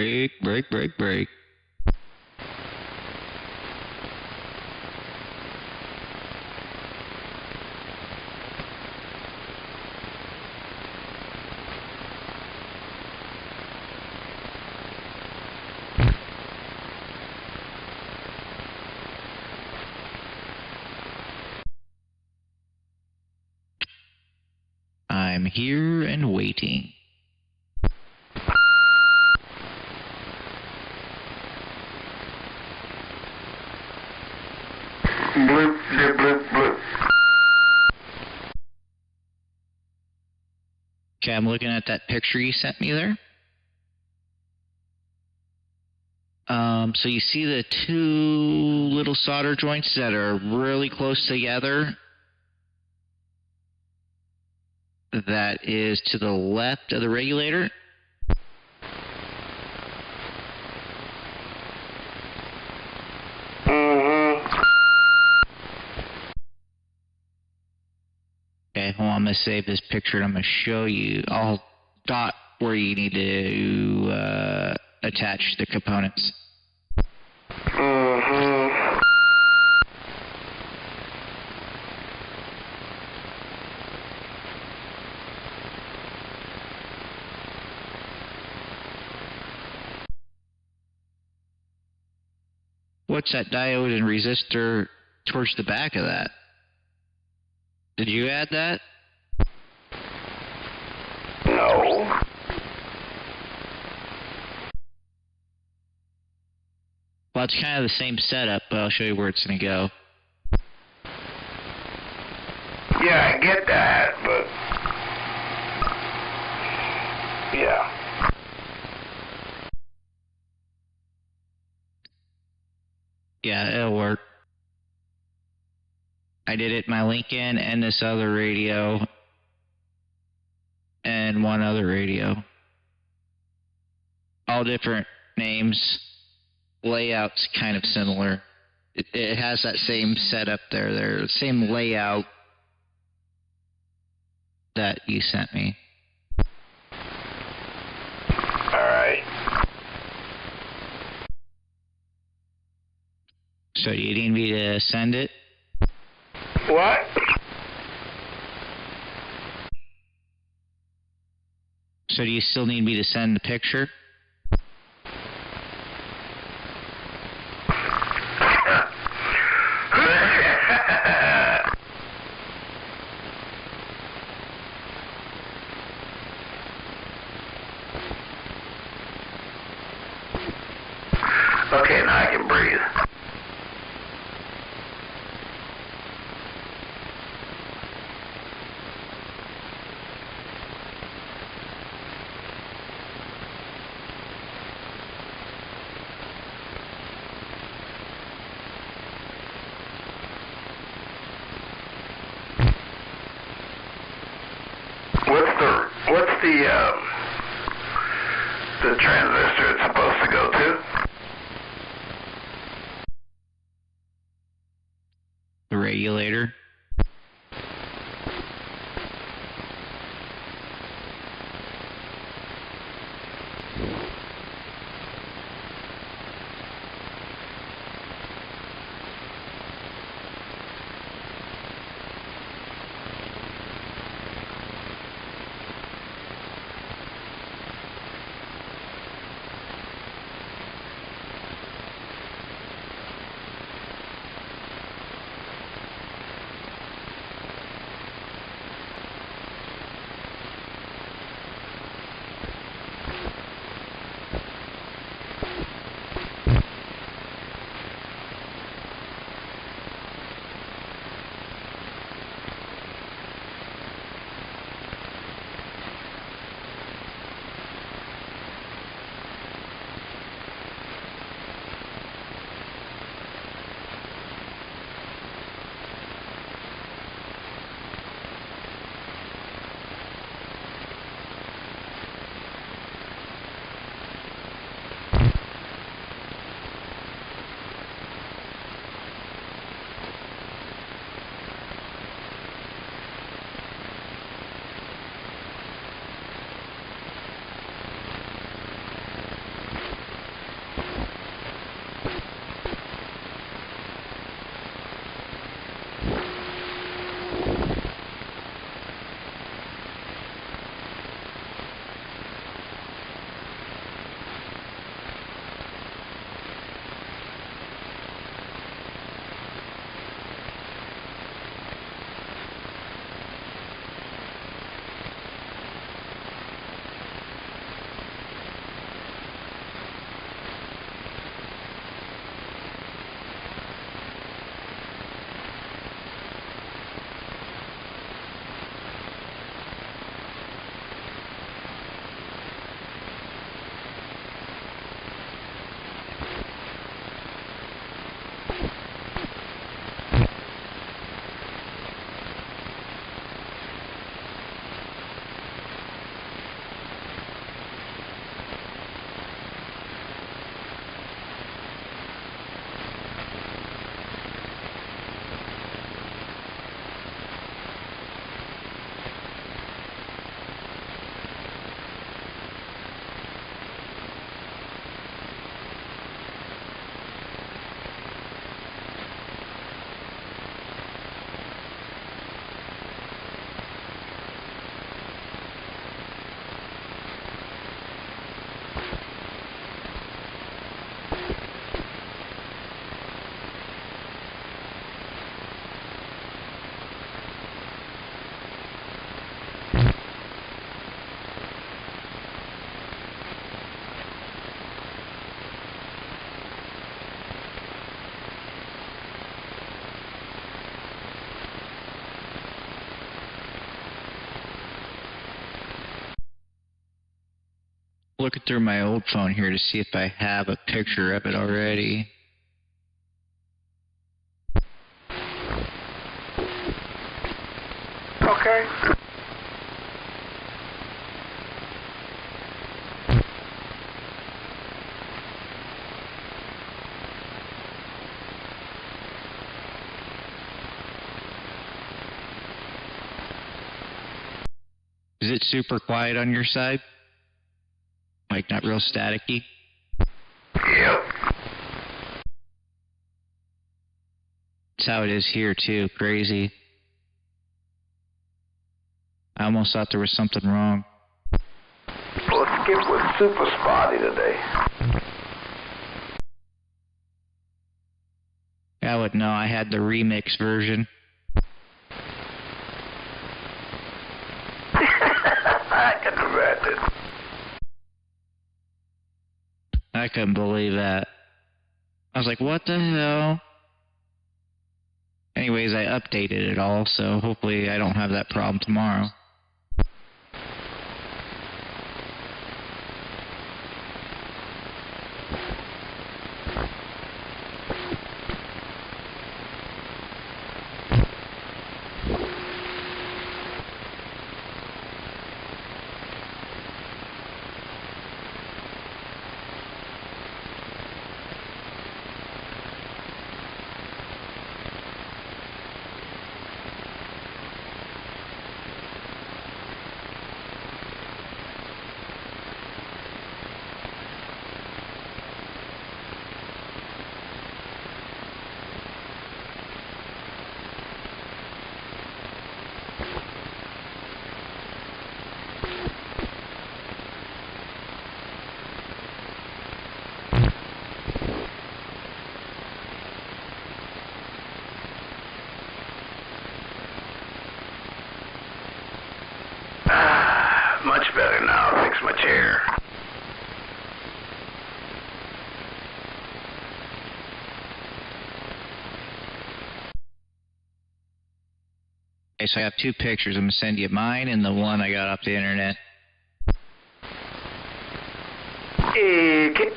break, break, break, break. I'm here and waiting. Bloop, bloop, bloop, bloop. Okay, I'm looking at that picture you sent me there. So you see the two little solder joints that are really close together? That is to the left of the regulator. Okay, hold on, I'm going to save this picture and I'm going to show you. I'll dot where you need to attach the components. What's that diode and resistor towards the back of that? Did you add that? No. Well, it's kind of the same setup, but I'll show you where it's going to go. Yeah, I get that, but... yeah. Yeah, it'll work. I did it in my Lincoln and this other radio and one other radio. All different names. Layout's kind of similar. It has that same setup there, same layout that you sent me. Alright. So do you need me to send it? What? So do you still need me to send the picture? Okay, now I can breathe. What's the transistor it's supposed to go to? The regulator. looking through my old phone here to see if I have a picture of it already. Okay. Is it super quiet on your side? Like not real staticky? Yep. That's how it is here too, crazy. I almost thought there was something wrong. Let's skip with super spotty today. I would know, I had the remix version. I can imagine. I couldn't believe that. I was like, what the hell? Anyways, I updated it all, so hopefully I don't have that problem tomorrow. Much better now. Fix my chair. Okay, so I have two pictures. I'm going to send you mine and the one I got off the internet. Okay.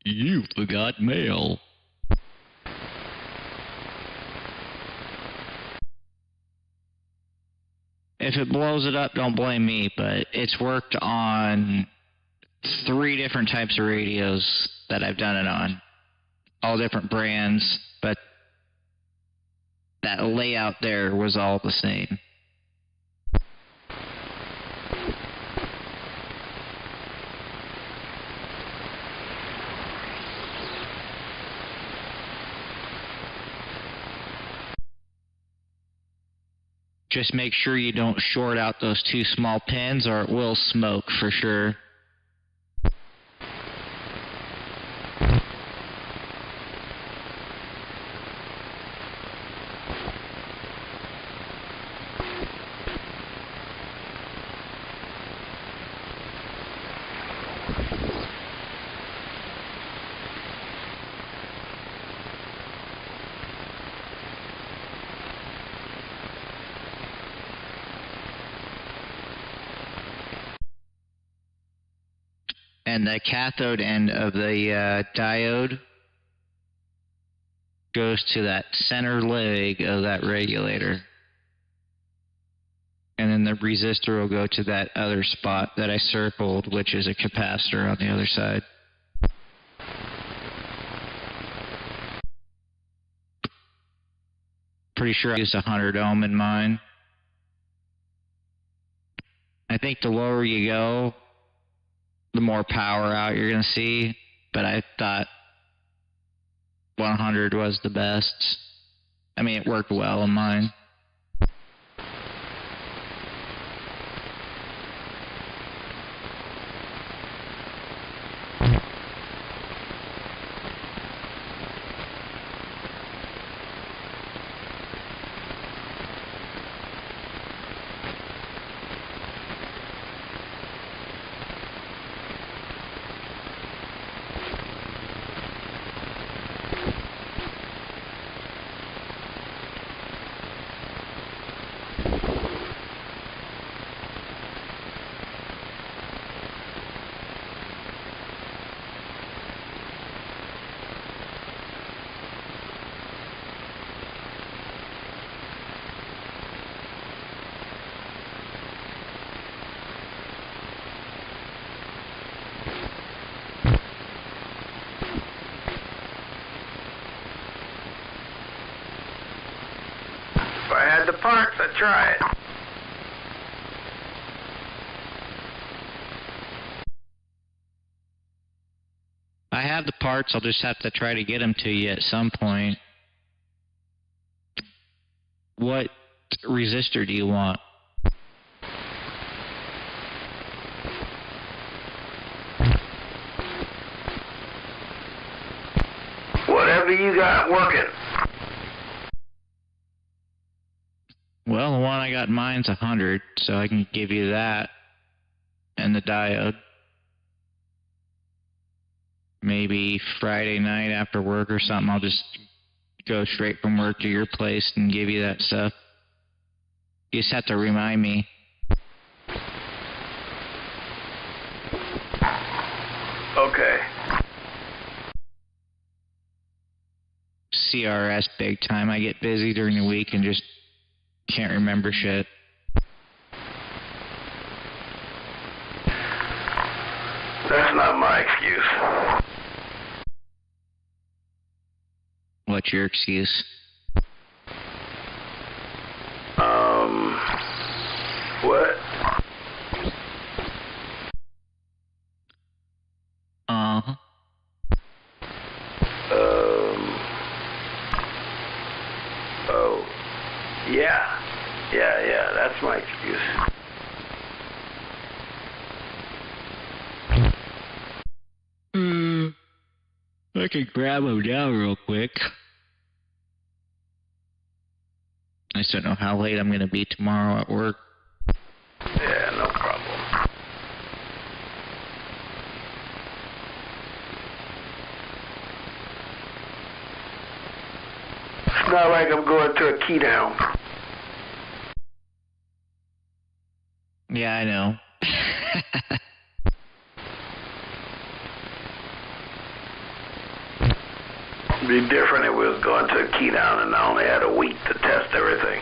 You forgot mail. If it blows it up, don't blame me, but it's worked on 3 different types of radios that I've done it on. All different brands, but that layout there was all the same. Just make sure you don't short out those 2 small pins or it will smoke for sure. and the cathode end of the diode goes to that center leg of that regulator. And then the resistor will go to that other spot that I circled, which is a capacitor on the other side. Pretty sure I used 100 ohm in mine. I think the lower you go, the more power out you're going to see, but I thought 100 was the best. I mean, it worked well in mine. If I had the parts, I'd try it. I have the parts, I'll just have to try to get them to you at some point. What resistor do you want? Whatever you got working. Well, the one I got in mine's 100, so I can give you that and the diode. Maybe Friday night after work or something, I'll just go straight from work to your place and give you that stuff. You just have to remind me. Okay. CRS big time. I get busy during the week and just can't remember shit. That's not my excuse. What's your excuse? What? Uh-huh. Oh. Yeah. Yeah, that's my excuse. I can grab them down real quick. I just don't know how late I'm going to be tomorrow at work. Yeah, no problem. It's not like I'm going to a key down. Yeah, I know. It'd be different if we was going to a key down and I only had a week to test everything.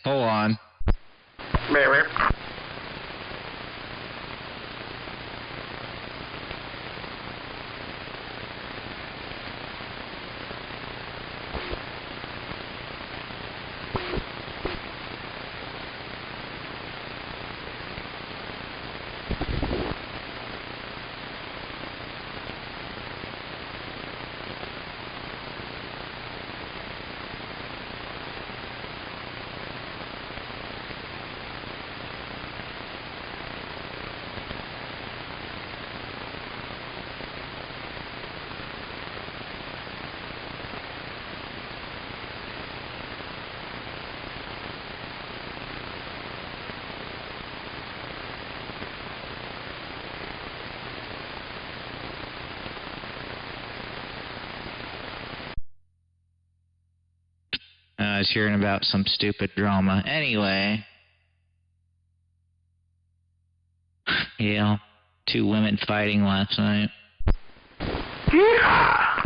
Hold on. Maybe. was hearing about some stupid drama. Anyway. Yeah. 2 women fighting last night. Yeah.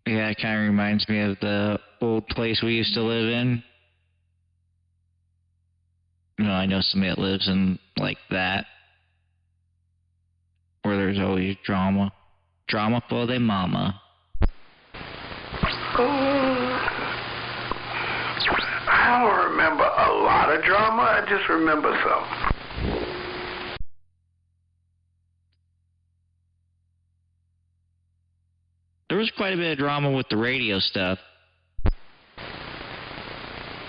Yeah, it kind of reminds me of the old place we used to live in. You know, I know somebody that lives in like that, where there's always drama. Drama for the mama. I don't remember a lot of drama. I just remember some. There was quite a bit of drama with the radio stuff.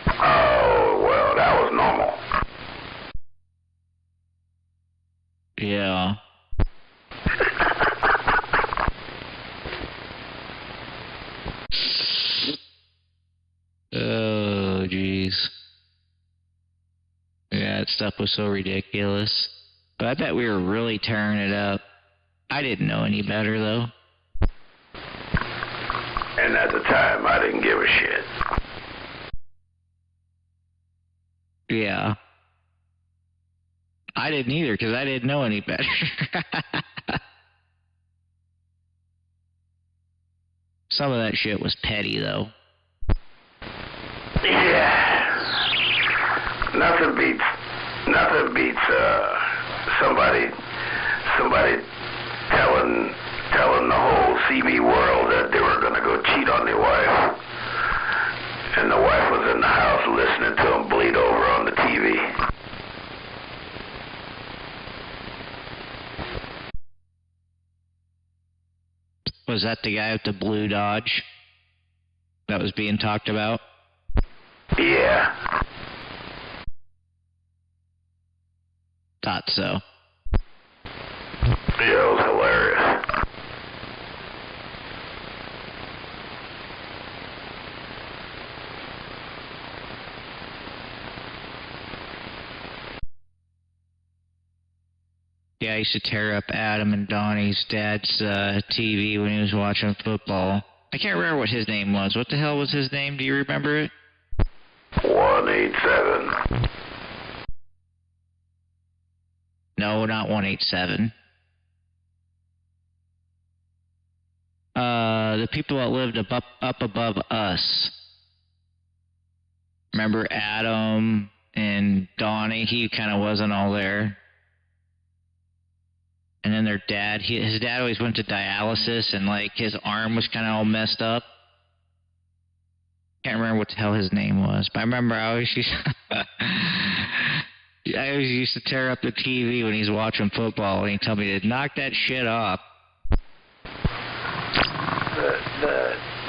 Oh, well, that was normal. Yeah. Oh, jeez. Yeah, that stuff was so ridiculous. But I bet we were really tearing it up. I didn't know any better, though. And at the time, I didn't give a shit. Yeah. I didn't either, because I didn't know any better. Some of that shit was petty, though. Yeah. Nothing beats somebody telling the whole CB world that they were gonna go cheat on their wife, and the wife was in the house listening to them bleed over on the TV. Was that the guy with the blue Dodge that was being talked about? Yeah. Thought so. Yeah, it was hilarious. Yeah, I used to tear up Adam and Donnie's dad's TV when he was watching football. I can't remember what his name was. What the hell was his name? Do you remember it? 187. No, not 187. The people that lived up above us. Remember Adam and Donnie? He kind of wasn't all there. And then their dad, his dad always went to dialysis, and like his arm was kind of all messed up. Can't remember what the hell his name was, but I remember I always used to tear up the TV when he's watching football, and he'd tell me to knock that shit off.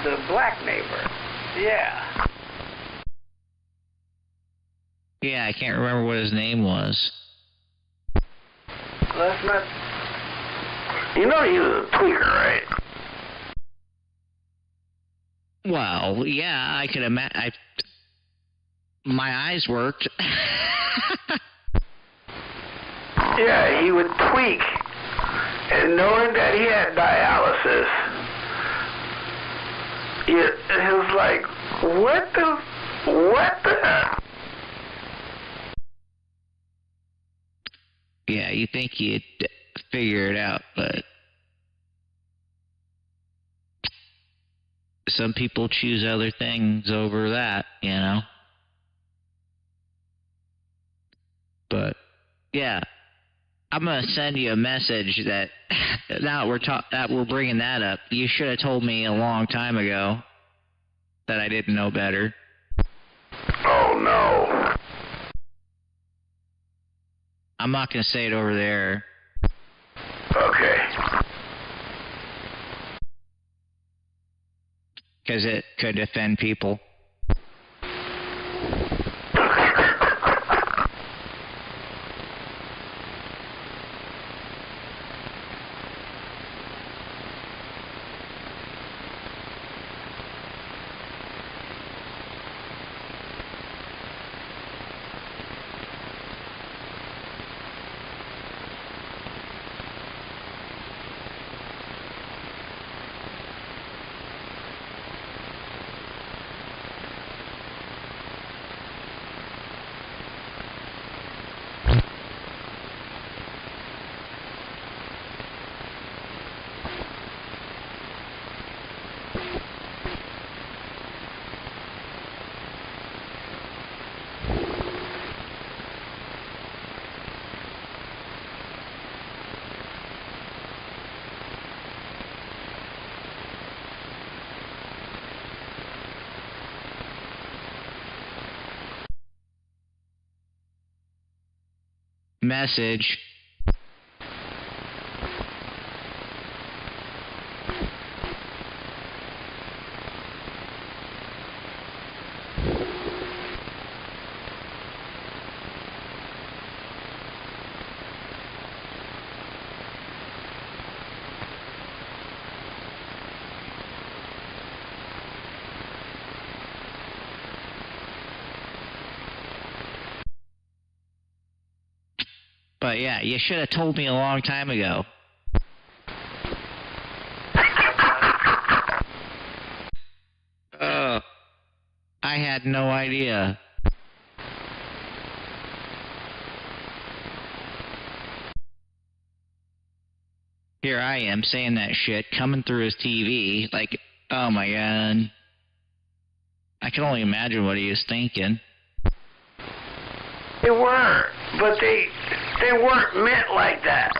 The black neighbor. Yeah. Yeah, I can't remember what his name was. Let's not. You know he was a tweaker, right? Well, yeah, I could imagine. My eyes worked. Yeah, he would tweak. And knowing that he had dialysis, it was like, what the? Yeah, you think you'd figure it out, but some people choose other things over that, you know? But, yeah, I'm going to send you a message that now that we're bringing that up, you should have told me a long time ago that I didn't know better. Oh, no. I'm not going to say it over there. Okay. Because it could offend people. message. But yeah, you should have told me a long time ago. I had no idea. Here I am saying that shit, coming through his TV, like, oh my god. I can only imagine what he was thinking. They were, but they weren't meant like that.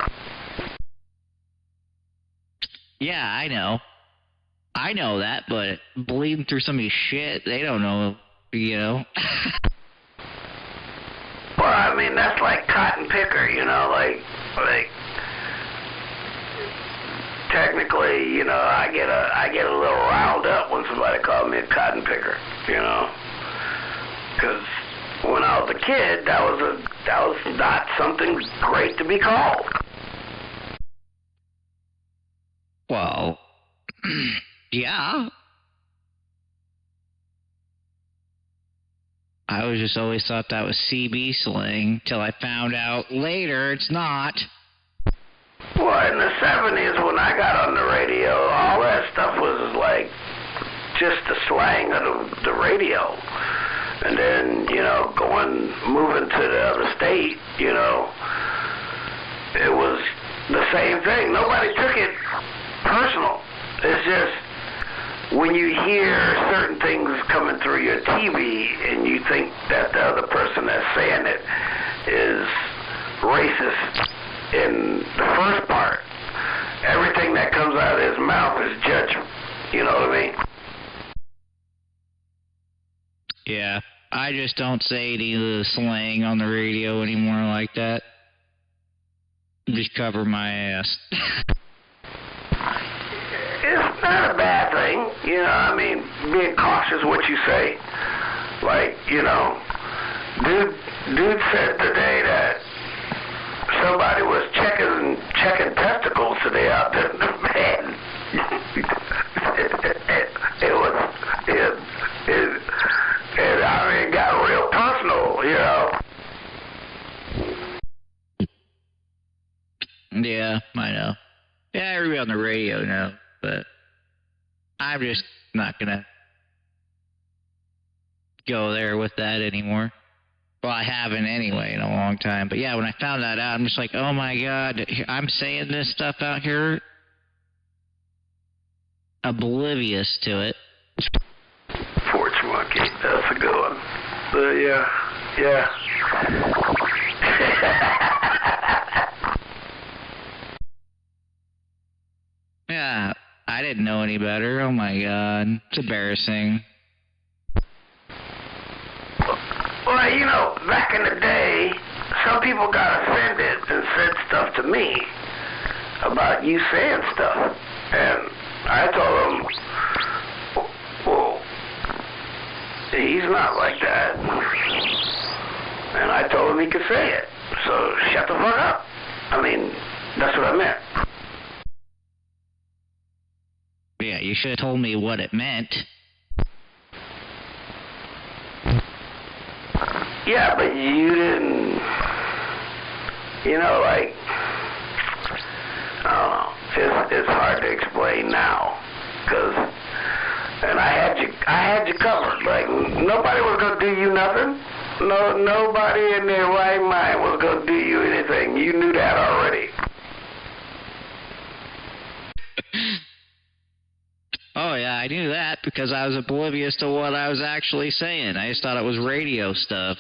Yeah, I know. I know that, but bleeding through somebody's shit, they don't know, you know. Well, I mean, that's like cotton picker, you know, like technically, you know, I get a little riled up when somebody calls me a cotton picker, you know, because when I was a kid, that was not something great to be called. Well, yeah. I was just always thought that was CB slang till I found out later it's not. Well, in the 70s when I got on the radio, all that stuff was like just the slang of the radio. And then, you know, moving to the other state, you know, it was the same thing. Nobody took it personal. It's just when you hear certain things coming through your TV and you think that the other person that's saying it is racist in the first part, everything that comes out of his mouth is judgment. You know what I mean? Yeah, I just don't say any of the slang on the radio anymore like that. Just cover my ass. It's not a bad thing, you know, I mean, being cautious what you say. Like, you know, dude said today that somebody was checking testicles today out there in the van. It I mean, got real personal, you know. Yeah, I know. Yeah, everybody on the radio knows, but I'm just not gonna go there with that anymore. Well, I haven't anyway in a long time. But yeah, when I found that out, I'm just like, oh my god, I'm saying this stuff out here, oblivious to it. Porch monkey, that's a good one. Yeah. Yeah, I didn't know any better. Oh my god, it's embarrassing. Well, you know, back in the day, some people got offended and said stuff to me about you saying stuff. And I told them, well, he's not like that. And I told him he could say it. So shut the fuck up. I mean, that's what I meant. Yeah, you should have told me what it meant. Yeah, but you didn't, you know, like, I don't know, it's hard to explain now, and I had you covered, like, nobody was going to do you nothing, nobody in their right mind was going to do you anything, you knew that already. Oh yeah, I knew that because I was oblivious to what I was actually saying. I just thought it was radio stuff.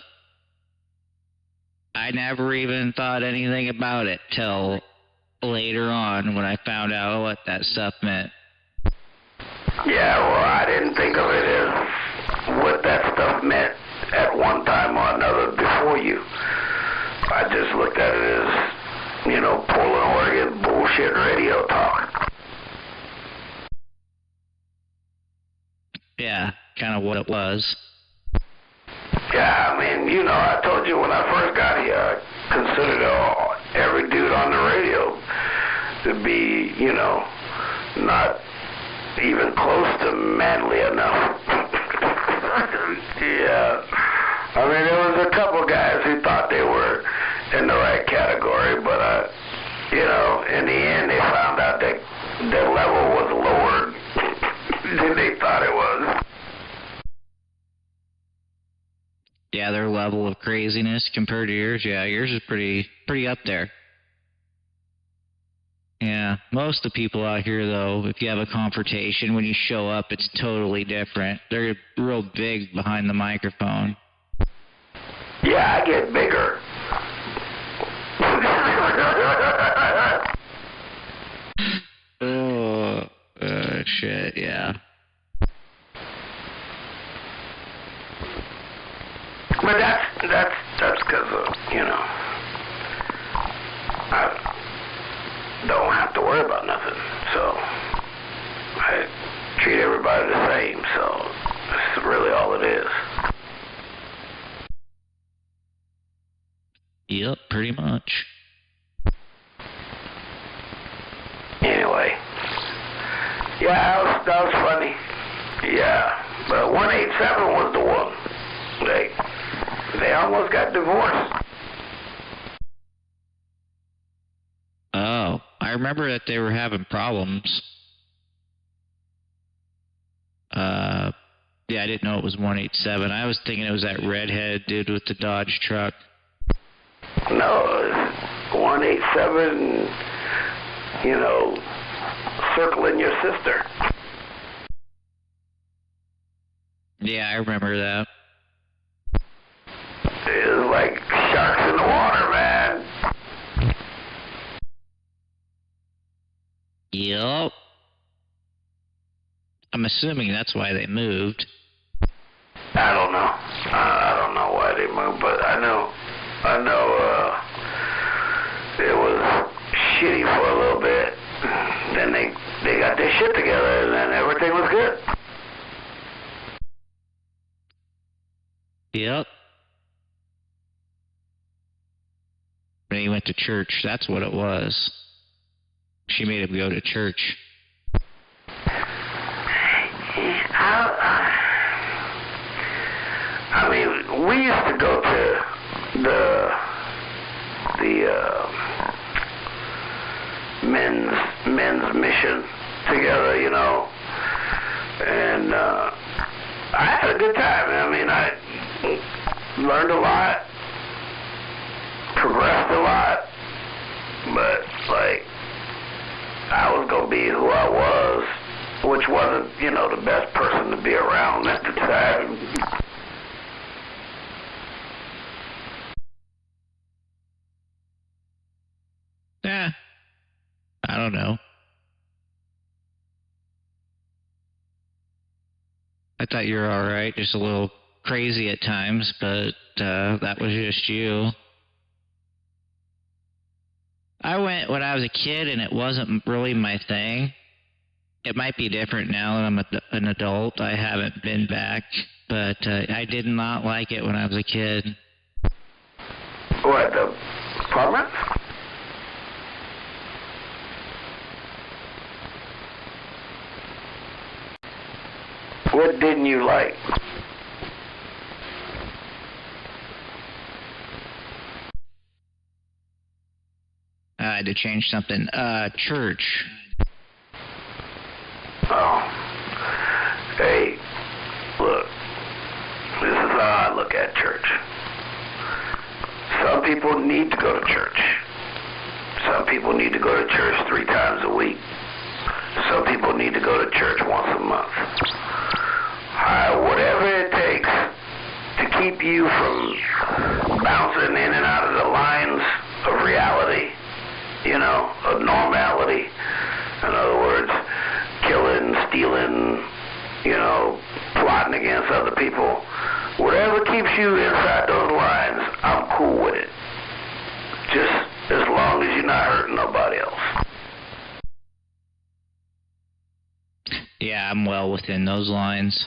I never even thought anything about it till later on when I found out what that stuff meant. Yeah, well, I didn't think of it as what that stuff meant at one time or another before you. I just looked at it as, you know, Portland, Oregon bullshit radio talk. Yeah, kind of what it was. Yeah, I mean, you know, I told you when I first got here, I considered every dude on the radio to be, you know, not even close to manly enough. Yeah. I mean, there was a couple guys who thought they were in the right category, but, you know, in the end they found out that their level was lower than they thought it was. Yeah, their level of craziness compared to yours, yeah, yours is pretty up there. Yeah, most of the people out here, though, if you have a confrontation, when you show up, it's totally different. They're real big behind the microphone. Yeah, I get bigger. Shit, yeah. But that's because of, you know, I don't have to worry about nothing, so I treat everybody the same, so that's really all it is. Yep, pretty much. Anyway, yeah, that was funny. Yeah, but 187 was the one. They almost got divorced. Oh, I remember that they were having problems. Yeah, I didn't know it was 187. I was thinking it was that redhead dude with the Dodge truck. No, it's 187, you know, circling your sister. Yeah, I remember that. It was like sharks in the water, man. Yup. I'm assuming that's why they moved. I don't know. I don't know why they moved, but I know it was shitty for a little bit. Then they got their shit together, and then everything was good. Yep. When he went to church, that's what it was. She made him go to church. I mean, we used to go to the men's mission together, you know, and I had a good time. I mean, I learned a lot, progressed a lot, but like I was gonna be who I was, which wasn't, you know, the best person to be around at the time. Yeah, I don't know. I thought you were all right, just a little crazy at times, but that was just you. I went when I was a kid, and it wasn't really my thing. It might be different now that I'm an adult. I haven't been back, but I did not like it when I was a kid. What, the apartment? What didn't you like? I had to change something. Church. Oh. Hey, look. This is how I look at church. Some people need to go to church. Some people need to go to church 3 times a week. Some people need to go to church once a month. Whatever it takes to keep you from bouncing in and out of the lines of reality, you know, of normality. In other words, killing, stealing, you know, plotting against other people. Whatever keeps you inside those lines, I'm cool with it. I'm well within those lines.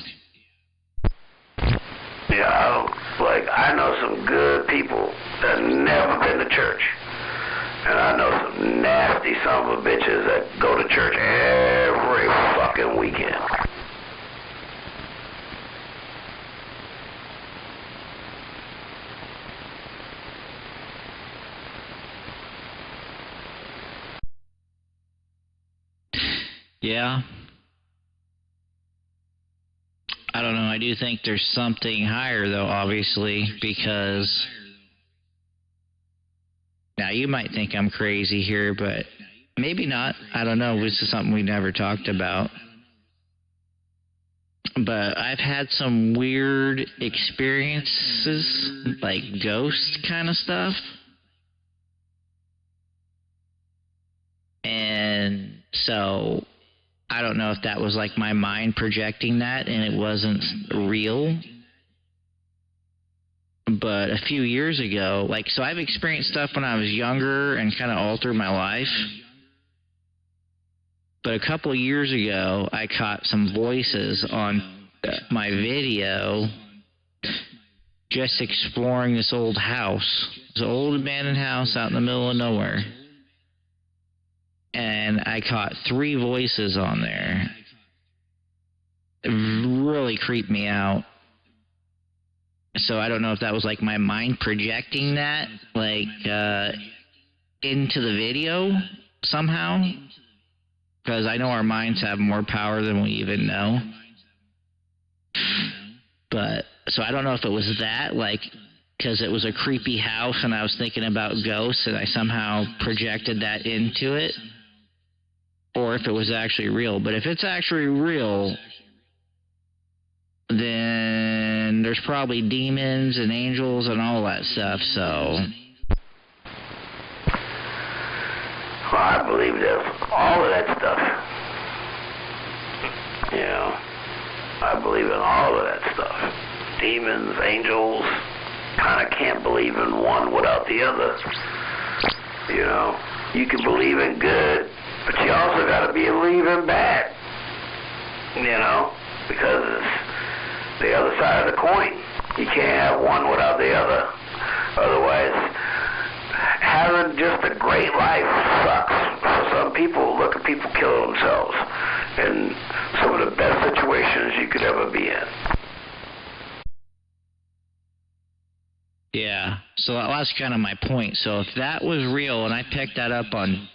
Yeah, like, I know some good people that never been to church. And I know some nasty son of a bitches that go to church every fucking weekend. Yeah. I don't know. I do think there's something higher, though, obviously, because now you might think I'm crazy here, but maybe not. I don't know. This is something we never talked about. But I've had some weird experiences, like ghost kind of stuff. And so I don't know if that was like my mind projecting that and it wasn't real. But a few years ago, like, so I've experienced stuff when I was younger and kind of altered my life. But a couple of years ago, I caught some voices on my video just exploring this old house. This old abandoned house out in the middle of nowhere. And I caught 3 voices on there. It really creeped me out. So I don't know if that was like my mind projecting that, like, into the video somehow. Because I know our minds have more power than we even know. But, so I don't know if it was that, like, because it was a creepy house and I was thinking about ghosts and I somehow projected that into it. Or if it was actually real. But if it's actually real, then there's probably demons and angels and all that stuff, so. Well, I believe that all of that stuff. You know, I believe in all of that stuff. Demons, angels, kind of can't believe in one without the other. You know, you can believe in good, but you also got to believe in bad. You know, because it's the other side of the coin. You can't have one without the other. Otherwise, having just a great life sucks. For some people, look at people kill themselves in some of the best situations you could ever be in. Yeah, so that's kind of my point. So if that was real and I picked that up on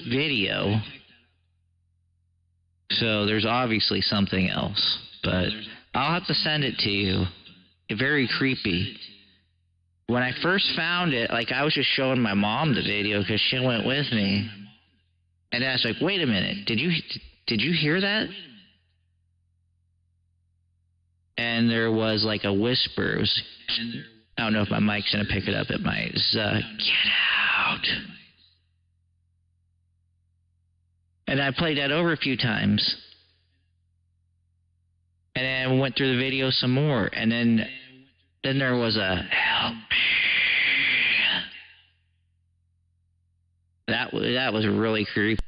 video, so there's obviously something else. But I'll have to send it to you. Very creepy. When I first found it, like, I was just showing my mom the video because she went with me. And I was like, wait a minute, did you hear that? And there was like a whisper. It was, I don't know if my mic's going to pick it up. It might. Get out. And I played that over a few times. And then went through the video some more. And then there was a help me. That was really creepy.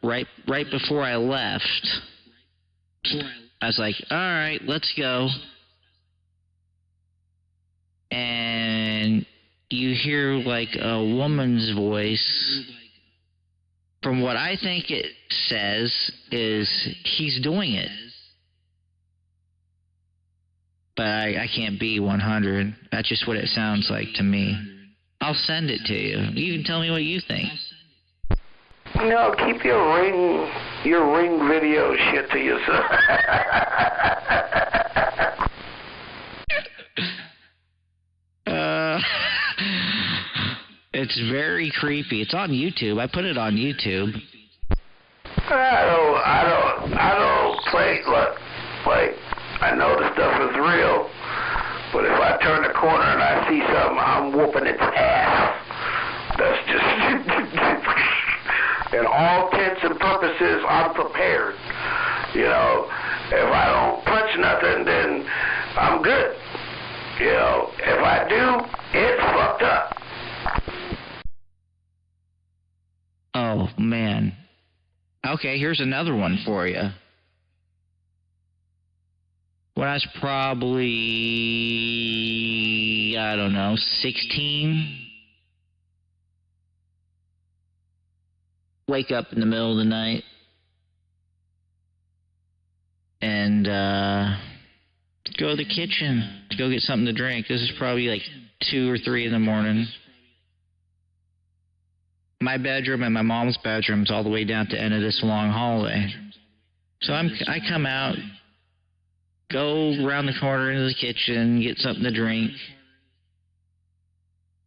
Right before I left, I was like, all right, let's go. And you hear like a woman's voice. From what I think it says is he's doing it. But I can't be 100. That's just what it sounds like to me. I'll send it to you. You can tell me what you think. No, keep your ring video shit to yourself. It's very creepy. It's on YouTube. I put it on YouTube. I don't play, look, like, I know the stuff is real, but if I turn the corner and I see something, I'm whooping its ass. That's just, in all intents and purposes, I'm prepared. You know, if I don't punch nothing, then I'm good. You know, if I do, it's fucked up. Oh, man. Okay, here's another one for you. When I was probably, I don't know, 16, wake up in the middle of the night and go to the kitchen to go get something to drink. This is probably like 2 or 3 in the morning. My bedroom and my mom's bedroom's all the way down at the end of this long hallway. So I come out, go around the corner into the kitchen, get something to drink.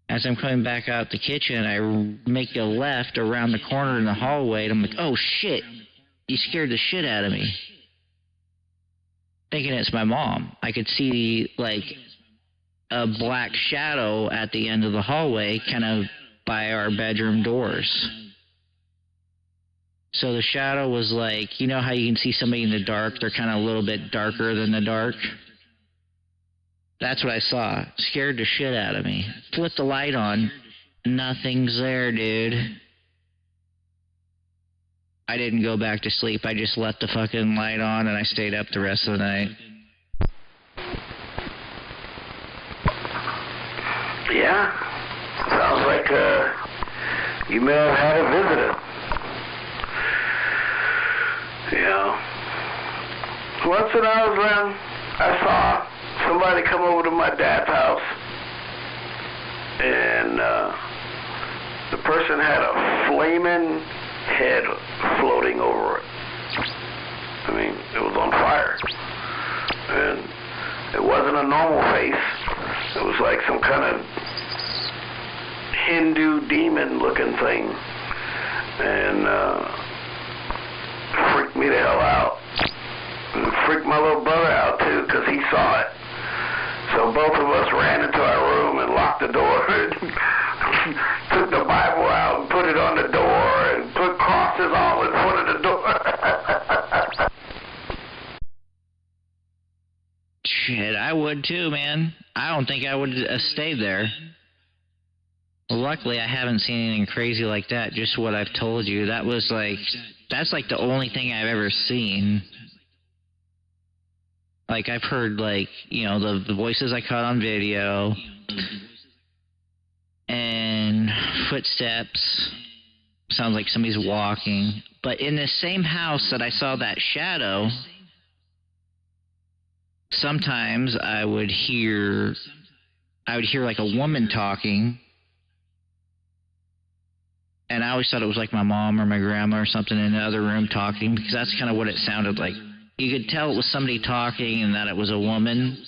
As I'm coming back out the kitchen, I make a left around the corner in the hallway, and I'm like, oh shit, you scared the shit out of me. Thinking it's my mom. I could see like a black shadow at the end of the hallway, kind of by our bedroom doors. So the shadow was like, you know how you can see somebody in the dark? They're kind of a little bit darker than the dark. That's what I saw. Scared the shit out of me. Flipped the light on. Nothing's there, dude. I didn't go back to sleep. I just left the fucking light on and I stayed up the rest of the night. Yeah. Sounds like you may have had a visitor. Yeah. Once when I was around, I saw somebody come over to my dad's house, and the person had a flaming head floating over it. I mean, it was on fire. And it wasn't a normal face. It was like some kind of Hindu demon-looking thing. And freaked me the hell out. And freaked my little brother out, too, because he saw it. So both of us ran into our room and locked the door. Took the Bible out and put it on the door and put crosses all in front of the door. Shit, I would too, man. I don't think I would have stayed there. Luckily, I haven't seen anything crazy like that. Just what I've told you. That's like the only thing I've ever seen. Like, I've heard, like, you know, the voices I caught on video, and footsteps. Sounds like somebody's walking. But in the same house that I saw that shadow, sometimes I would hear like a woman talking, and I always thought it was like my mom or my grandma or something in the other room talking, because that's kind of what it sounded like. You could tell it was somebody talking and that it was a woman,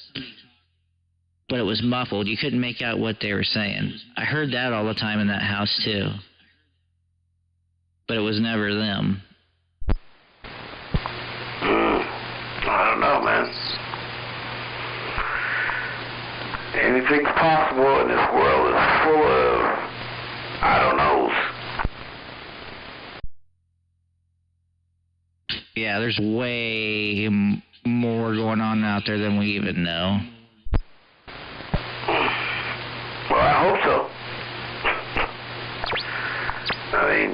but it was muffled. You couldn't make out what they were saying. I heard that all the time in that house too, but it was never them. I don't know, man. Anything's possible, and this world is full of I don't knows. Yeah, there's way more going on out there than we even know. Well, I hope so. I mean,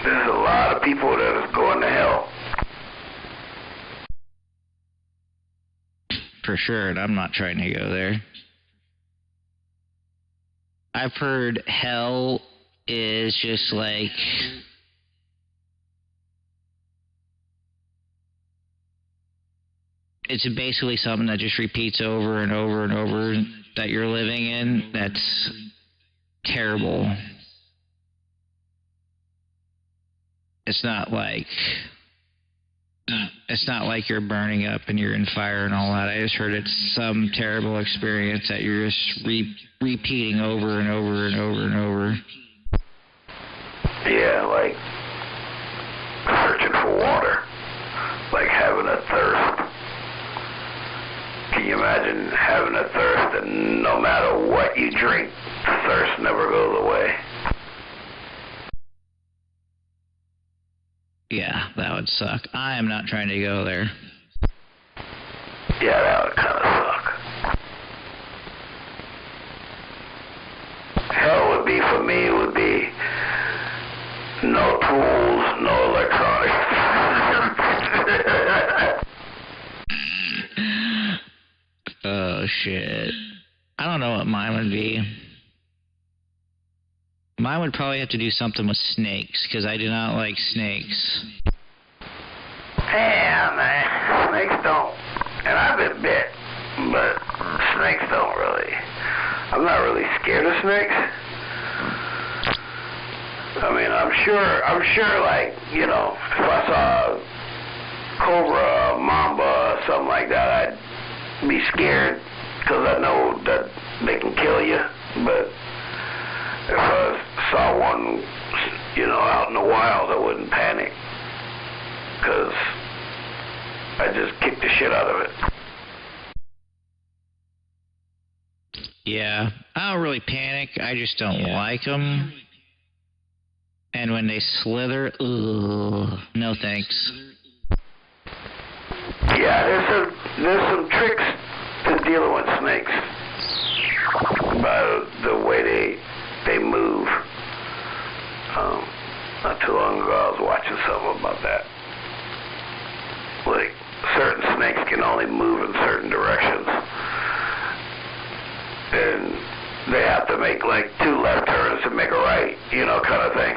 there's a lot of people that are going to hell. For sure, and I'm not trying to go there. I've heard hell is just like... it's basically something that just repeats over and over and over that you're living in. That's terrible. It's not like you're burning up and you're in fire and all that. I just heard it's some terrible experience that you're just repeating over and over and over and over. Yeah, like searching for water, like having a thirst. Can you imagine having a thirst and no matter what you drink, the thirst never goes away? Yeah, that would suck. I am not trying to go there. Yeah, that would kind of suck. Hell would be, for me, would be no tools, no electronics. shit. I don't know what mine would be. Mine would probably have to do something with snakes, because I do not like snakes. Yeah, man, snakes don't. And I've been bit, but snakes don't really. I'm not really scared of snakes. I mean, I'm sure, like, you know, if I saw a cobra, a mamba, something like that, I'd be scared, because I know that they can kill you. But if I saw one, you know, out in the wild, I wouldn't panic, because I just kick the shit out of it. Yeah, I don't really panic. I just don't like them. And when they slither, ugh, no thanks. Yeah, there's some tricks to dealing with snakes by the way they move. Not too long ago, I was watching something about that. Like, certain snakes can only move in certain directions. And they have to make, like, 2 left turns to make a right, you know, kind of thing.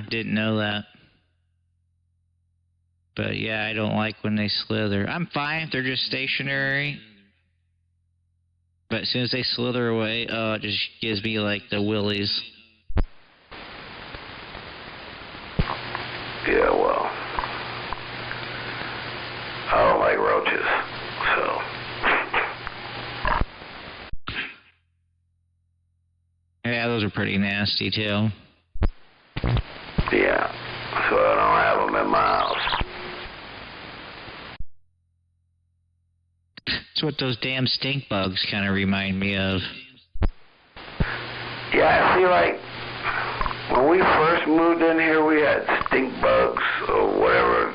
Didn't know that. But yeah, I don't like when they slither. I'm fine if they're just stationary. But as soon as they slither away, it just gives me like the willies. Yeah, well, I don't like roaches, so. Yeah, those are pretty nasty too. Yeah, so I don't have them in my house. That's what those damn stink bugs kind of remind me of. Yeah, I feel like when we first moved in here, we had stink bugs or whatever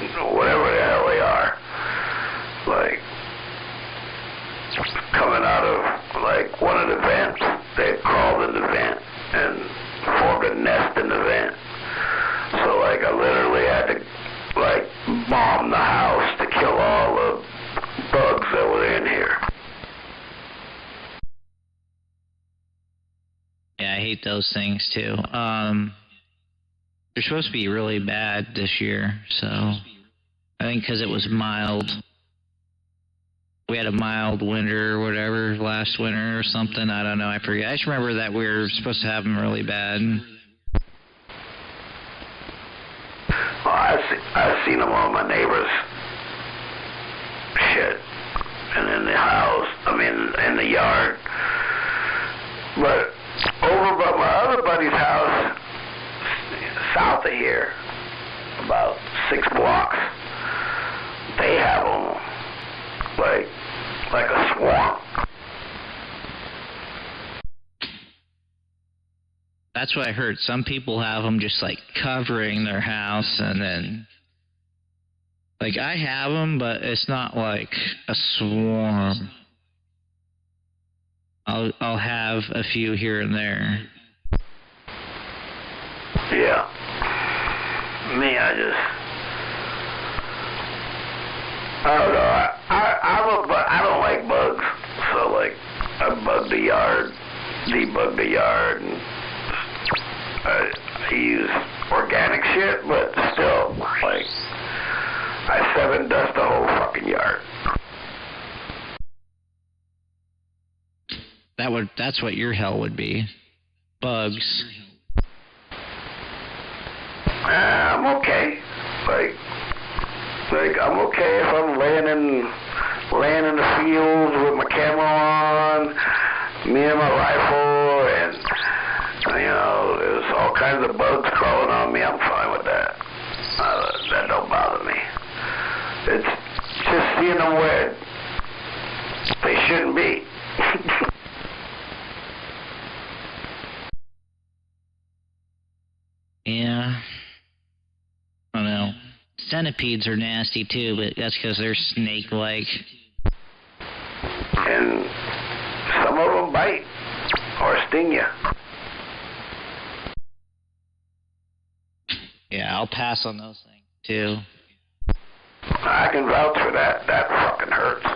the hell they are. Like, coming out of, like, one of the vents. They crawled in the vent and formed a nest in the vent. So, like, I literally had to, like, bomb the house to kill all the bugs that were in here. Yeah, I hate those things too. They're supposed to be really bad this year, so I think because it was mild. We had a mild winter or whatever last winter or something. I don't know. I forget. I just remember that we were supposed to have them really bad. Well, I've seen them on my neighbors' shit, and in the house. I mean, in the yard. But over by my other buddy's house, south of here, about 6 blocks, they have them like a swamp. That's what I heard. Some people have them just like covering their house, and then like I have them, but it's not like a swarm. I'll have a few here and there. Yeah. Me, I don't know. I don't like bugs, so like I bug the yard, debug the yard, and I use organic shit, but still, like, I 7 dust the whole fucking yard. That's what your hell would be. Bugs. I'm okay. Like I'm okay if I'm laying in the fields with my camera on, me and my rifle, and you know, there's all kinds of bugs crawling on me. I'm fine with that. That don't bother me. It's just seeing them where they shouldn't be. Yeah. I don't know. Centipedes are nasty too, but that's because they're snake-like. And some of them bite or sting you. Yeah, I'll pass on those things too. I can vouch for that. That fucking hurts.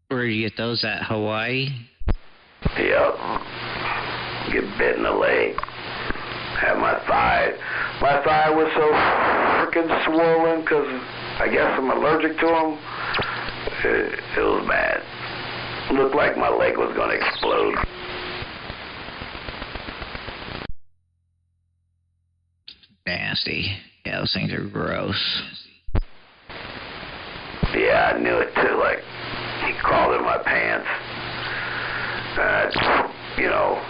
Where did you get those at? Hawaii? Yep. Get bit in the leg. Had my thigh. My thigh was so freaking swollen because I guess I'm allergic to them. It was bad. Looked like my leg was going to explode. Nasty. Yeah, those things are gross. Yeah, I knew it too. Like, he crawled in my pants. You know,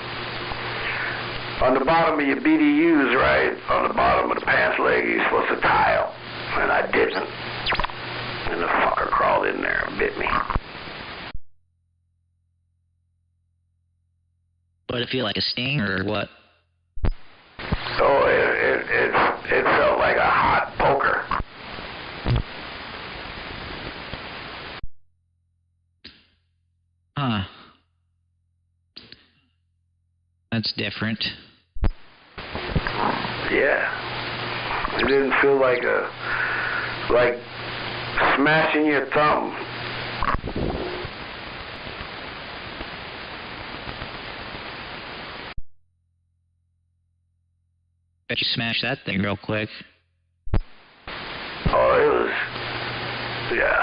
on the bottom of your BDUs, right? On the bottom of the pants leg, you're supposed to tile. And I didn't. And the fucker crawled in there and bit me. But it feel like a sting or what? So it felt like a hot poker. Huh. That's different. Yeah. It didn't feel like smashing your thumb. Bet you smashed that thing real quick. Oh, it was, yeah.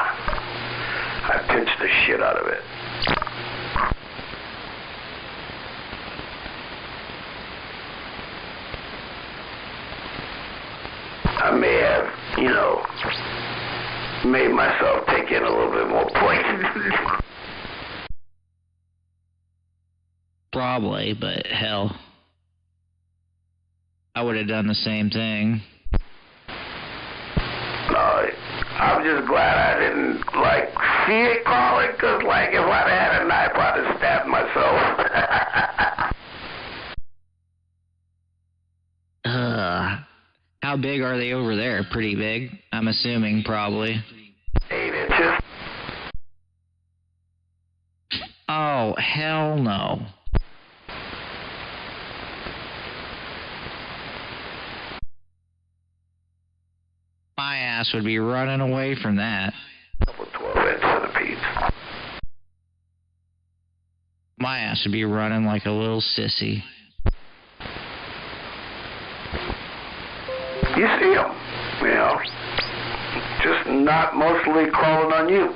I pinched the shit out of it. I may have, you know, made myself take in a little bit more poison. Probably, but hell. I would have done the same thing. I'm just glad I didn't, like, see it crawling, because, like, if I'd had a knife, I'd have stabbed myself. How big are they over there? Pretty big, I'm assuming, probably. 8 inches. Oh, hell no. My ass would be running away from that. Couple 12-inch centipedes. My ass would be running like a little sissy. You see them, you know, just not mostly crawling on you.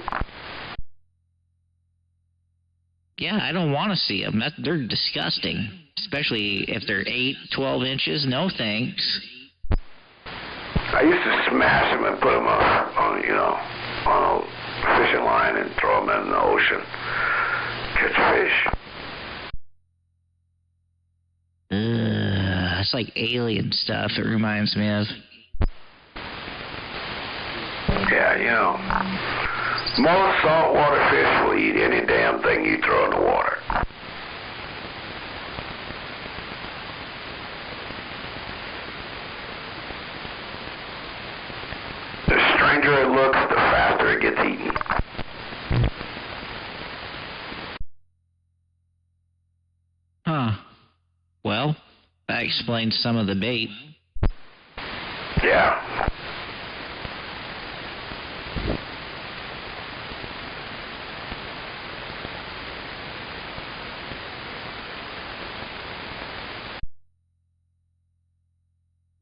Yeah, I don't want to see them. They're disgusting. Especially if they're 8, 12 inches. No thanks. I used to smash them and put them on, you know, on a fishing line and throw them in the ocean. Catch fish. It's like alien stuff, it reminds me of. Yeah, you know, most saltwater fish will eat any damn thing you throw in the water. The stranger it looks, the faster it gets eaten. Huh. Well, that explains some of the bait. Yeah.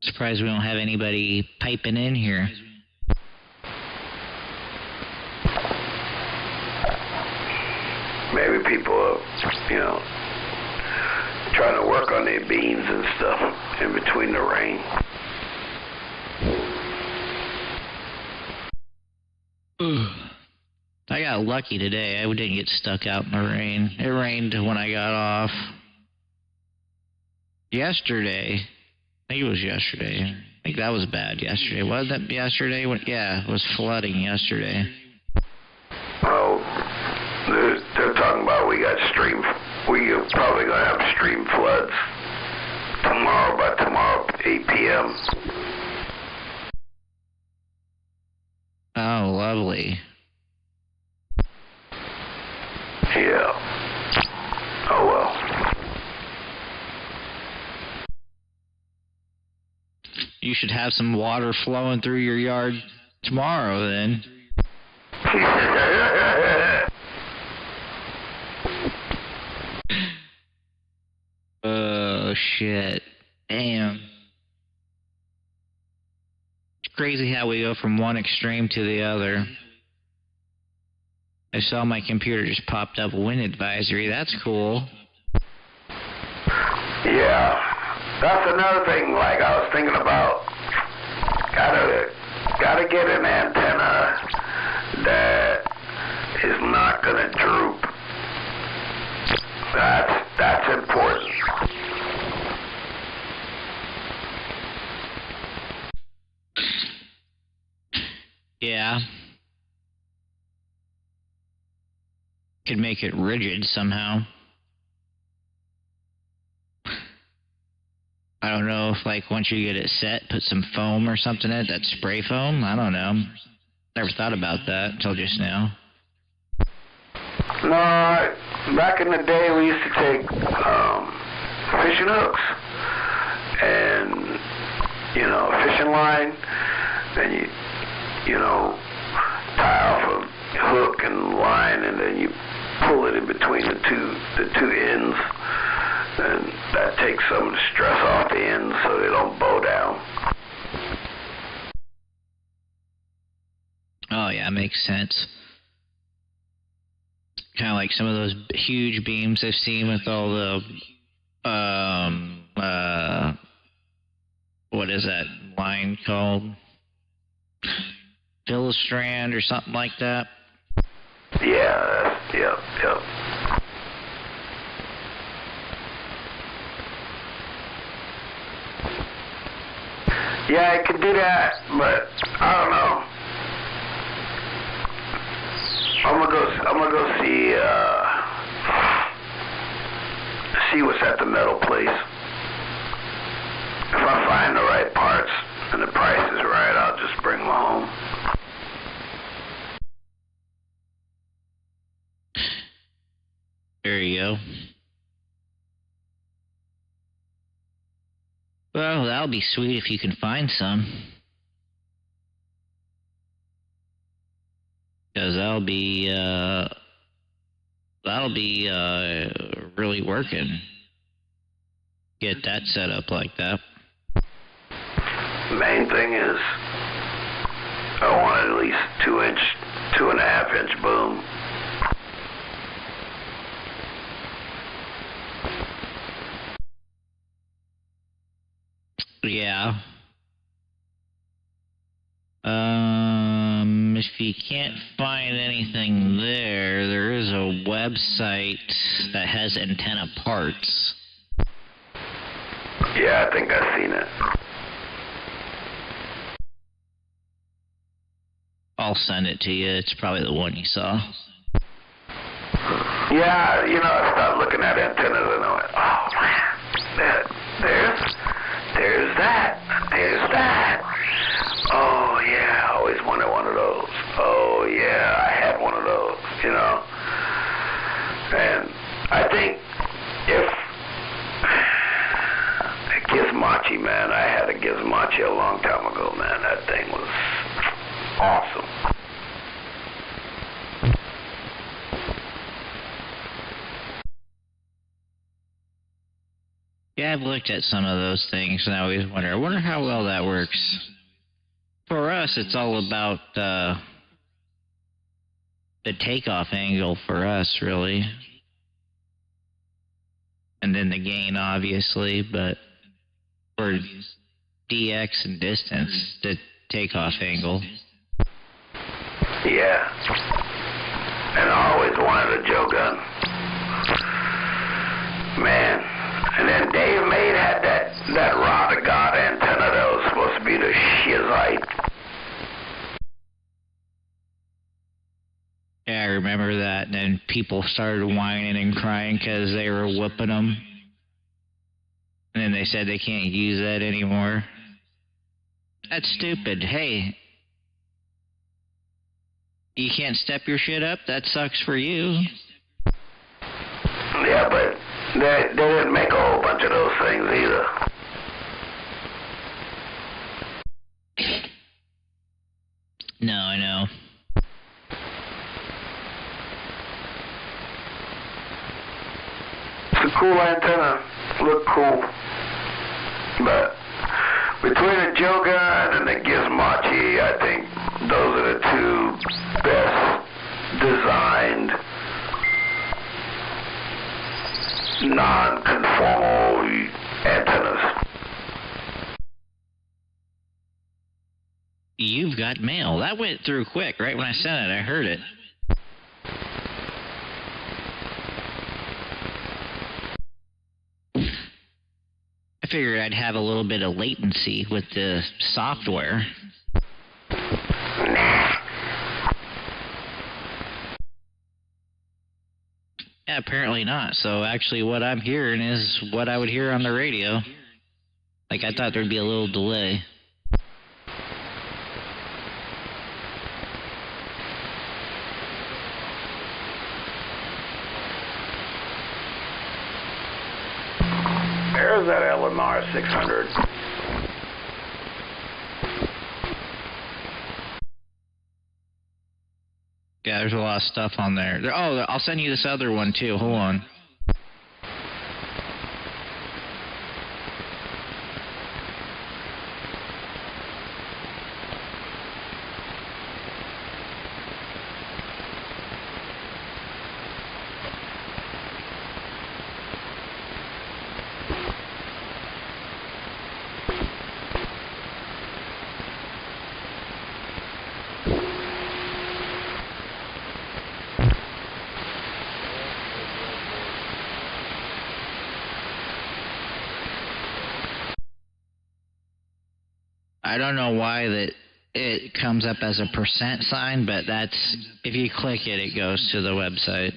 Surprised we don't have anybody piping in here. Maybe people are, you know, trying to work on their beans and stuff in between the rain. I got lucky today. I didn't get stuck out in the rain. It rained when I got off. Yesterday, I think it was yesterday. I think that was bad yesterday. Was that yesterday? Yeah, it was flooding yesterday. Well, they're talking about we're probably going to have stream floods by tomorrow, 8 p.m. Oh, lovely. Yeah. Oh, well. You should have some water flowing through your yard tomorrow then. Oh, shit. Damn. It's crazy how we go from one extreme to the other. I saw my computer just popped up wind advisory. That's cool. Yeah. That's another thing, like I was thinking about. Gotta get an antenna that is not gonna droop. That's important. Yeah. Could make it rigid somehow. I don't know if, like, once you get it set, put some foam or something in it, that spray foam? I don't know. Never thought about that until just now. No, back in the day we used to take fishing hooks and, a fishing line, and you tie off a hook and line, and then you pull it in between the two ends, and that takes some of the stress off the ends so they don't bow down. Oh yeah, makes sense. Kind of like some of those huge beams I've seen with all the what is that line called? Filastrand or something like that. Yeah, yep. Yeah, I could do that, but I don't know. I'm gonna go see what's at the metal place. If I find the right parts and the price is right, I'll just bring them home. There you go. Well, that'll be sweet if you can find some. Because that'll be really working. Get that set up like that. Main thing is I want at least 2.5 inch boom. Yeah. If you can't find anything there is a website that has antenna parts. Yeah, I think I've seen it. I'll send it to you. It's probably the one you saw. Yeah, I started looking at antennas and I went, oh man, there's that. Oh yeah, I always wanted one of those. Oh yeah, I had one of those, And I think if a Gizmochi, man, I had a Gizmochi a long time ago, man. That thing was awesome. Yeah, I've looked at some of those things, and I always wonder how well that works. For us, it's all about the takeoff angle for us, really. And then the gain, obviously, but for DX and distance, the takeoff angle. Yeah. And I always wanted a Joe gun. Man. And then Dave Maid had that Rod of God antenna that was supposed to be the shizite. Yeah, I remember that. And then people started whining and crying because they were whooping them. And then they said they can't use that anymore. That's stupid. Hey, you can't step your shit up? That sucks for you. Yeah, but they didn't make a whole bunch of those things either. No, I know. It's a cool antenna. Look cool. But between the Joe Gun and the Gizmochi, I think those are the two best designed non-conformal antennas. You've got mail. That went through quick. Right when I sent it, I heard it. I figured I'd have a little bit of latency with the software. Yeah, apparently not. So actually what I'm hearing is what I would hear on the radio. Like, I thought there'd be a little delay. There's that LMR 600. Yeah, there's a lot of stuff on there. Oh, I'll send you this other one too. Hold on. I don't know why that it comes up as a percent sign, but that's, if you click it, it goes to the website.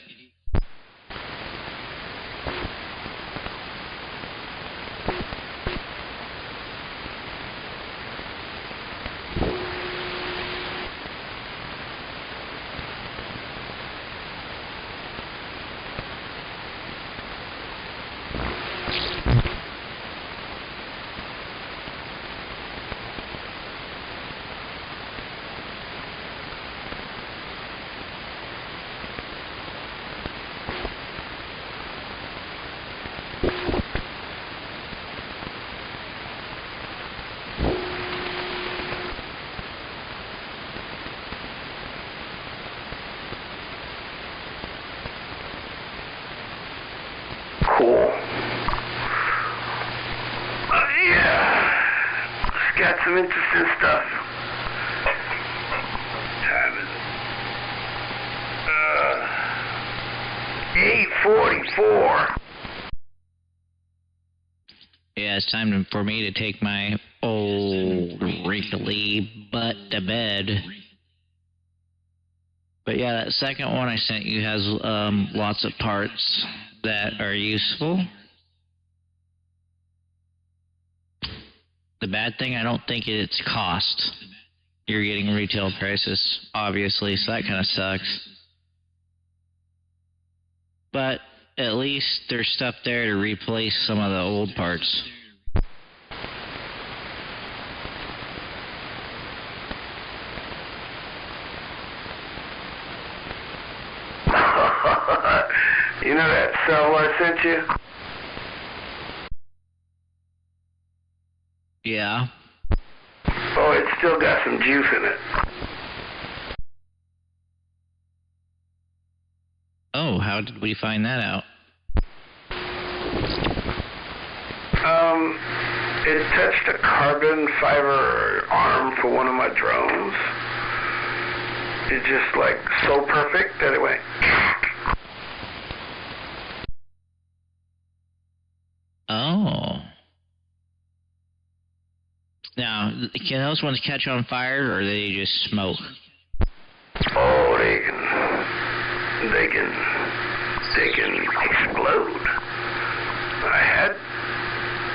Cool. Yeah. It's got some interesting stuff. Time is it? 8:44. Yeah, it's time for me to take my old wrinkly butt to bed. But yeah, that second one I sent you has lots of parts that are useful. The bad thing, I don't think it's cost. You're getting retail prices, obviously, so that kind of sucks. But at least there's stuff there to replace some of the old parts. You know that cell I sent you? Yeah. Oh, it's still got some juice in it. Oh, how did we find that out? It touched a carbon fiber arm for one of my drones. It's just like so perfect that it went. Oh. Now, can those ones catch on fire, or do they just smoke? Oh, they can explode. I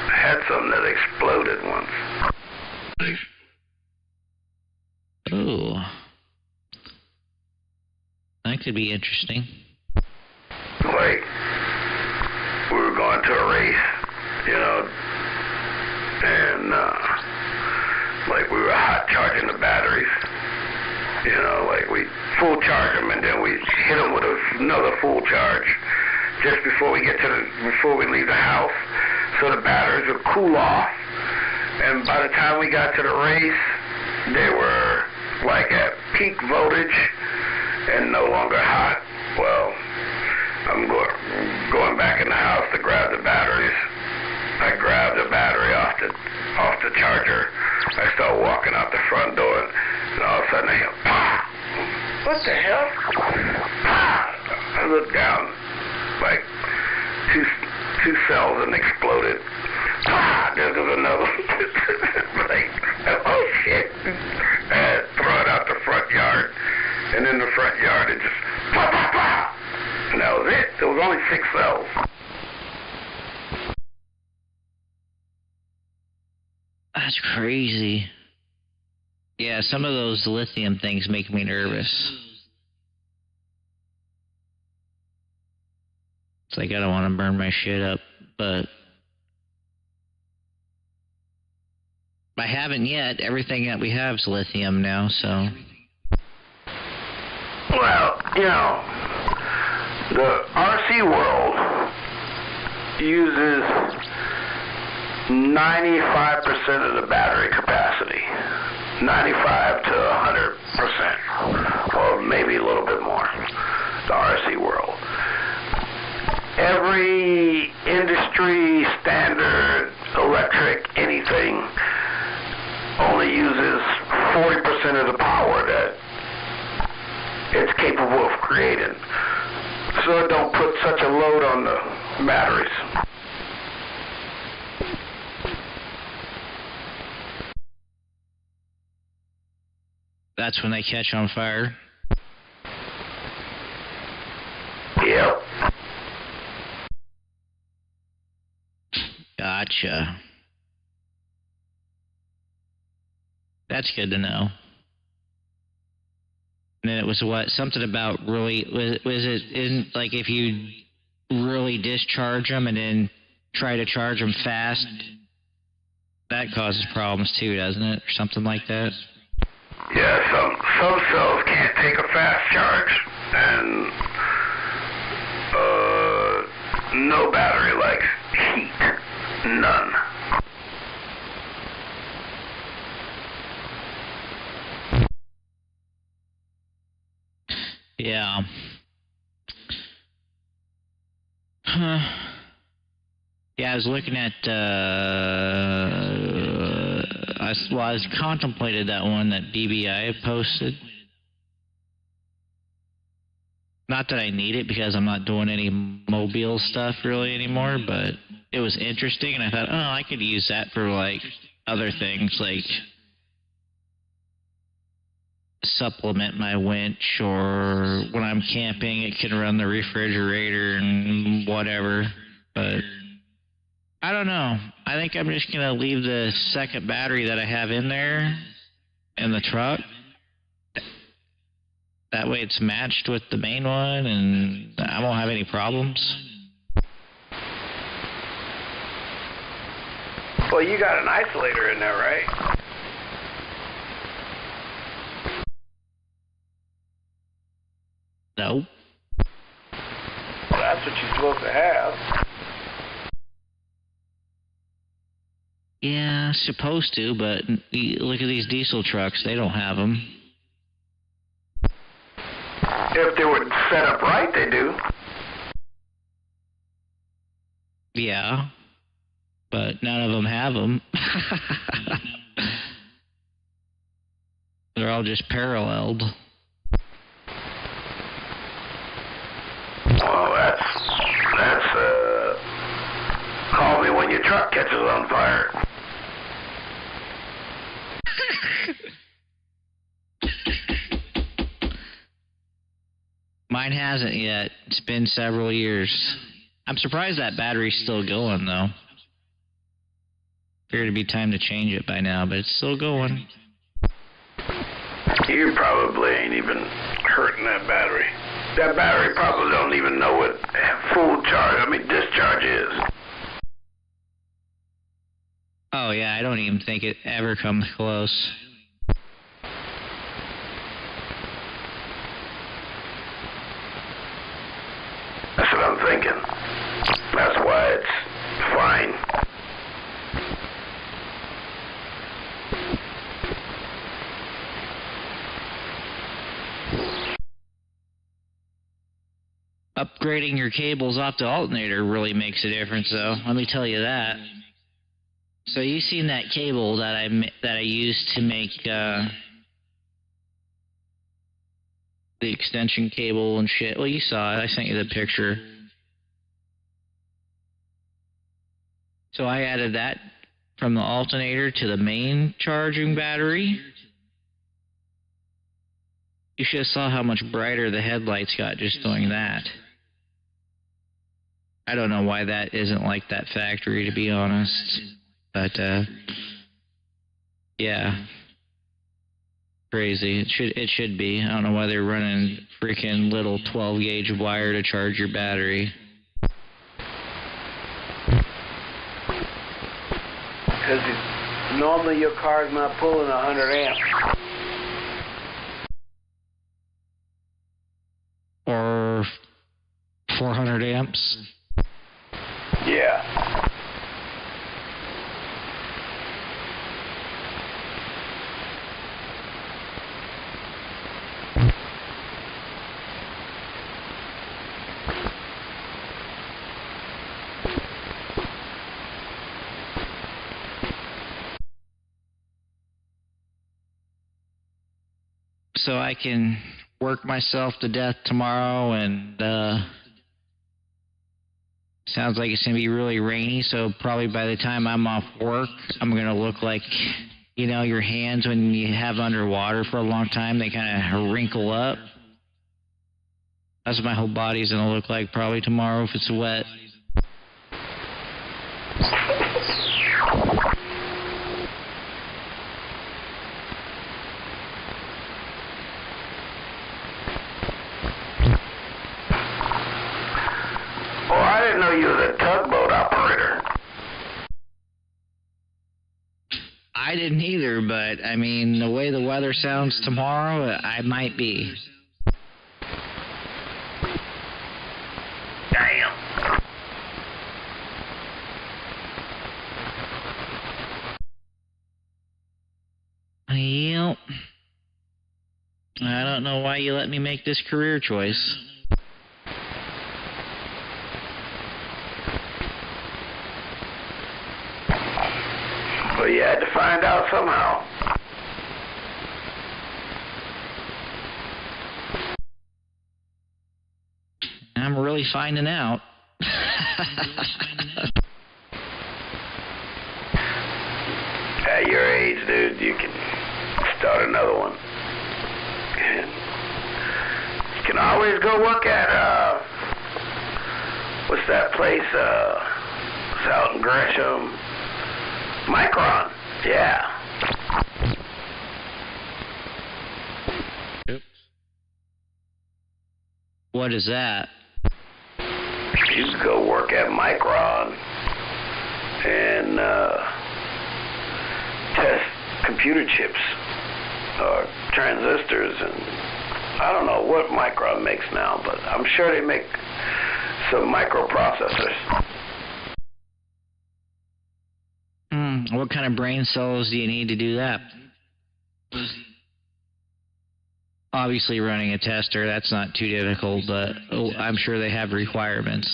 had some that exploded once. Oh. That could be interesting. Like, we were going to a race, you know, and like we were hot charging the batteries, You know, like we full charge them and then we hit them with another full charge just before we leave the house, so the batteries would cool off. And by the time we got to the race, they were like at peak voltage and no longer hot. Well, I'm going back in the house to grab the batteries. I grabbed the battery off the charger. I start walking out the front door, and all of a sudden I hear, "Pah!" What the hell? "Pah!" I looked down, like two cells and exploded. "Pah!" There was another. Like, oh shit! I throw it out the front yard, and in the front yard it just pah pah pah, and that was it. There was only 6 cells. That's crazy. Yeah, some of those lithium things make me nervous. It's like I don't want to burn my shit up, but I haven't yet. Everything that we have is lithium now, so. Well, you know, the RC world uses 95% of the battery capacity. 95 to 100%, or maybe a little bit more, the RC world. Every industry standard, electric, anything, only uses 40% of the power that it's capable of creating. So it don't put such a load on the batteries. That's when they catch on fire. Yep. Gotcha. That's good to know. And then it was what? Something about really, was it, isn't like if you really discharge them and then try to charge them fast, that causes problems too, doesn't it? Or something like that? Yeah, some cells can't take a fast charge, and no battery likes heat. None. Yeah. Huh. Yeah, I was looking at, I contemplated that one that BBI had posted. Not that I need it because I'm not doing any mobile stuff really anymore, but it was interesting and I thought, oh, I could use that for like other things like supplement my winch, or when I'm camping it can run the refrigerator and whatever, but I don't know. I think I'm just going to leave the second battery that I have in there in the truck. That way it's matched with the main one and I won't have any problems. Well, you got an isolator in there, right? No. Well, that's what you're supposed to have. Yeah, supposed to, but look at these diesel trucks. They don't have them. If they were set up right, they do. Yeah, but none of them have them. They're all just paralleled. Well, that's call me when your truck catches on fire. Mine hasn't yet. It's been several years. I'm surprised that battery's still going, though. Figured it'd be time to change it by now, but it's still going. You probably ain't even hurting that battery. That battery probably don't even know what full charge, discharge is. Oh, yeah, I don't even think it ever comes close. That's what I'm thinking. That's why it's fine. Upgrading your cables off the alternator really makes a difference, though. Let me tell you that. So you seen that cable that I used to make the extension cable and shit? Well, you saw it. I sent you the picture. So I added that from the alternator to the main charging battery. You should have saw how much brighter the headlights got just doing that. I don't know why that isn't like that factory, to be honest. But, yeah. Crazy. It should be. I don't know why they're running freaking little 12-gauge wire to charge your battery. Because normally your car's not pulling 100 amps. Or 400 amps. Yeah. So I can work myself to death tomorrow, and sounds like it's going to be really rainy, so probably by the time I'm off work, I'm going to look like, you know, your hands when you have underwater for a long time, they kind of wrinkle up. That's what my whole body's going to look like probably tomorrow if it's wet. I didn't know you was a tugboat operator. I didn't either, but, I mean, the way the weather sounds tomorrow, I might be. Damn. Yep. I don't know why you let me make this career choice. Well, you had to find out somehow. I'm really finding out. At your age, dude, you can start another one. And you can always go work at, what's that place, it's out in Gresham? Micron, yeah. Oops. What is that? You can go work at Micron and test computer chips or transistors, and I don't know what Micron makes now, but I'm sure they make some microprocessors. What kind of brain cells do you need to do that? Obviously running a tester, that's not too difficult, but I'm sure they have requirements.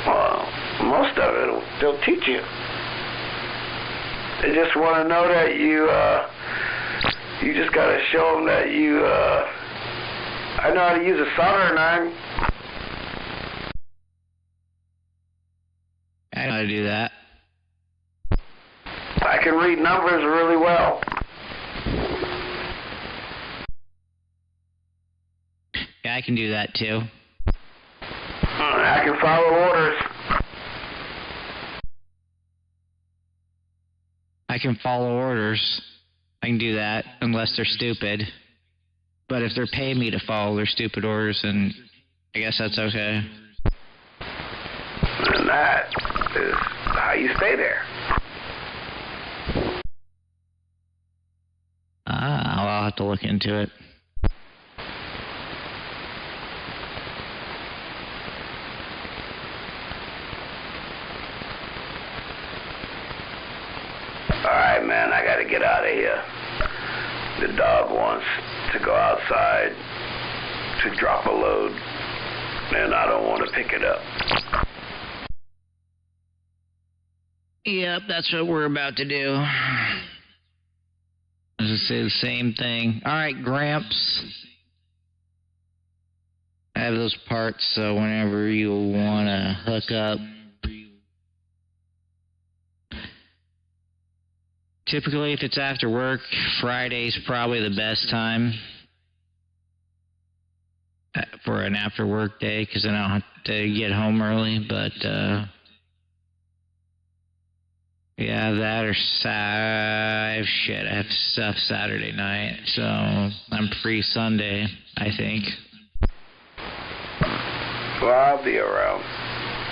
Well, most of it, they'll teach you. They just want to know that you just got to show them that I know how to use a soldering iron. I know how to do that. I can read numbers really well. Yeah, I can do that too. I can follow orders. I can follow orders. I can do that, unless they're stupid. But if they're paying me to follow their stupid orders, then I guess that's okay. And that is how you stay there. Well, I'll have to look into it. gotta get out of here. The dog wants to go outside to drop a load, and I don't want to pick it up. Yep, that's what we're about to do. I was going to say the same thing. All right, Gramps. I have those parts, so whenever you want to hook up. Typically, if it's after work, Friday's probably the best time for an after work day, because then I don't have to get home early, but yeah, that or I have stuff Saturday night, so I'm free Sunday, I think. Well, I'll be around.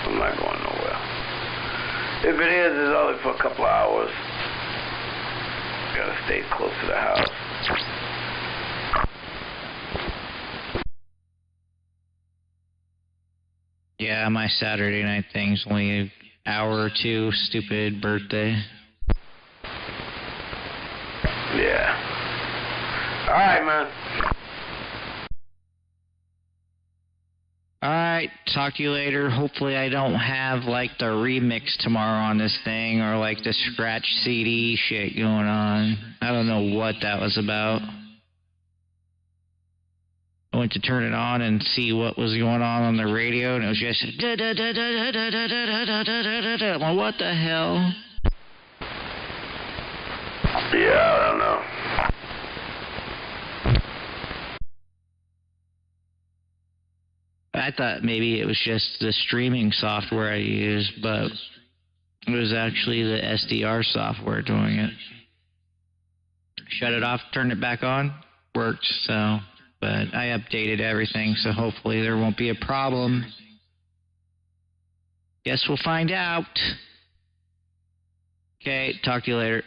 I'm not going nowhere. If it is, it's only for a couple of hours. Gotta stay close to the house. Yeah, my Saturday night thing's only an hour or two. Stupid birthday. Yeah. Alright, man. Alright, talk to you later. Hopefully I don't have like the remix tomorrow on this thing, or like the scratch CD shit going on. I don't know what that was about. I went to turn it on and see what was going on the radio, and it was just well, what the hell? Yeah, I don't know. I thought maybe it was just the streaming software I used, but it was actually the SDR software doing it. Shut it off, turned it back on, worked, so... But I updated everything, so hopefully there won't be a problem. Guess we'll find out. Okay, talk to you later.